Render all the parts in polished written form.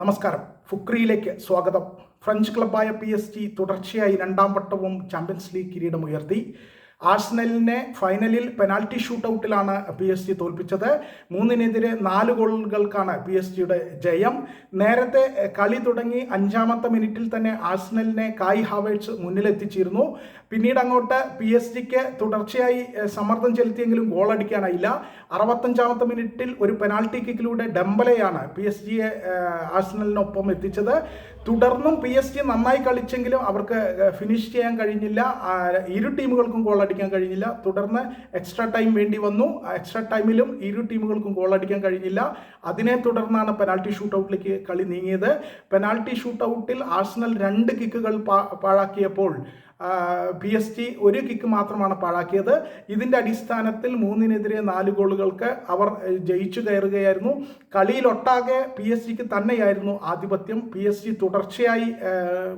നമസ്കാരം. ഫുക്രിയിലേക്ക് സ്വാഗതം. ഫ്രഞ്ച് ക്ലബ്ബായ PSG തുടർച്ചയായി രണ്ടാം വട്ടവും ചാമ്പ്യൻസ് ലീഗ് കിരീടം ഉയർത്തി. ആഴ്സണലിനെ ഫൈനലിൽ പെനാൽറ്റി ഷൂട്ടൗട്ടിലാണ് PSG തോൽപ്പിച്ചത്. 3-നെതിരെ 4 ഗോളുകൾക്കാണ് PSG ജയം. നേരത്തെ കളി തുടങ്ങി 5-ാമത്തെ മിനിറ്റിൽ തന്നെ ആഴ്സണലിനെ കായ് ഹാവേർട്സ് മുന്നിലെത്തിച്ചിരുന്നു. പിന്നീട് അങ്ങോട്ട് PSG തുടർച്ചയായി സമ്മർദ്ദം ചെലുത്തിയെങ്കിലും ഗോളടിക്കാനായില്ല. 65-ാമത്തെ മിനിറ്റിൽ ഒരു പെനാൽറ്റി കിക്കിലൂടെ ഡെംബലയാണ് PSG ആഴ്സണലിനൊപ്പം എത്തിച്ചത്. തുടർന്നും PSG നന്നായി കളിച്ചെങ്കിലും അവർക്ക് ഫിനിഷ് ചെയ്യാൻ കഴിഞ്ഞില്ല. ഇരു ടീമുകൾക്കും ഗോൾ അടിക്കാൻ കഴിഞ്ഞില്ല. തുടർന്ന് എക്സ്ട്രാ ടൈം വേണ്ടി വന്നു. എക്സ്ട്രാ ടൈമിലും ഇരു ടീമുകൾക്കും ഗോൾ അടിക്കാൻ കഴിഞ്ഞില്ല. അതിനെ തുടർന്നാണ് പെനാൽറ്റി ഷൂട്ടൗട്ടിലേക്ക് കളി നീങ്ങിയത്. പെനാൽറ്റി ഷൂട്ടൗട്ടിൽ ആഴ്സണൽ 2 കിക്കുകൾ പാഴാക്കിയപ്പോൾ PSG 1 കിക്ക് മാത്രമാണ് പാഴാക്കിയത്. ഇതിൻ്റെ അടിസ്ഥാനത്തിൽ 3-നെതിരെ 4 ഗോളുകൾക്ക് അവർ ജയിച്ചു കയറുകയായിരുന്നു. കളിയിലൊട്ടാകെ PSG തന്നെയായിരുന്നു ആധിപത്യം. PSG തുടർച്ചയായി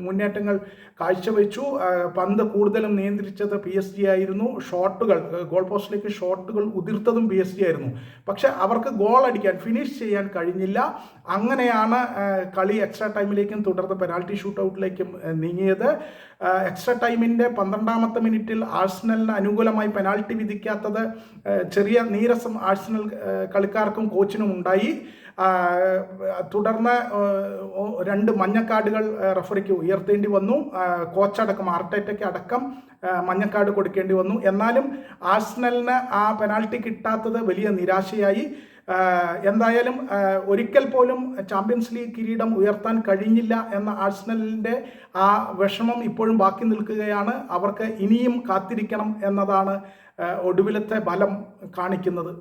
മുന്നേറ്റങ്ങൾ കാഴ്ചവെച്ചു. പന്ത് കൂടുതലും നിയന്ത്രിച്ചത് PSG ആയിരുന്നു. ഷോട്ടുകൾ, ഗോൾ പോസ്റ്റിലേക്ക് ഷോട്ടുകൾ ഉതിർത്തതും PSG ആയിരുന്നു. പക്ഷെ അവർക്ക് ഗോൾ അടിക്കാൻ, ഫിനിഷ് ചെയ്യാൻ കഴിഞ്ഞില്ല. അങ്ങനെയാണ് കളി എക്സ്ട്രാ ടൈമിലേക്കും തുടർന്ന് പെനാൽറ്റി ഷൂട്ടൗട്ടിലേക്കും നീങ്ങിയത്. എക്സ്ട്രാ ടൈമിൻ്റെ 12-ാമത്തെ മിനിറ്റിൽ ആഴ്സണലിന് അനുകൂലമായി പെനാൽറ്റി വിധിക്കാത്തത് ചെറിയ നീരസം ആഴ്സണൽ കളിക്കാർക്കും കോച്ചിനും ഉണ്ടായി. തുടർന്ന് 2 മഞ്ഞക്കാർഡുകൾ റഫറിക്ക് ഉയർത്തേണ്ടി വന്നു. കോച്ചടക്കം, ആർട്ടേറ്റയ്ക്ക് അടക്കം മഞ്ഞക്കാർഡ് കൊടുക്കേണ്ടി വന്നു. എന്നാലും ആഴ്സണലിന് ആ പെനാൽറ്റി കിട്ടാത്തത് വലിയ നിരാശയായി. എന്തായാലും ഒരിക്കൽ പോലും ചാമ്പ്യൻസ് ലീഗ് കിരീടം ഉയർത്താൻ കഴിഞ്ഞില്ല എന്ന ആഴ്സണലിൻ്റെ ആ വിഷമം ഇപ്പോഴും ബാക്കി നിൽക്കുകയാണ്. അവർക്ക് ഇനിയും കാത്തിരിക്കണം എന്നതാണ് ഒടുവിലത്തെ ഫലം കാണിക്കുന്നത്.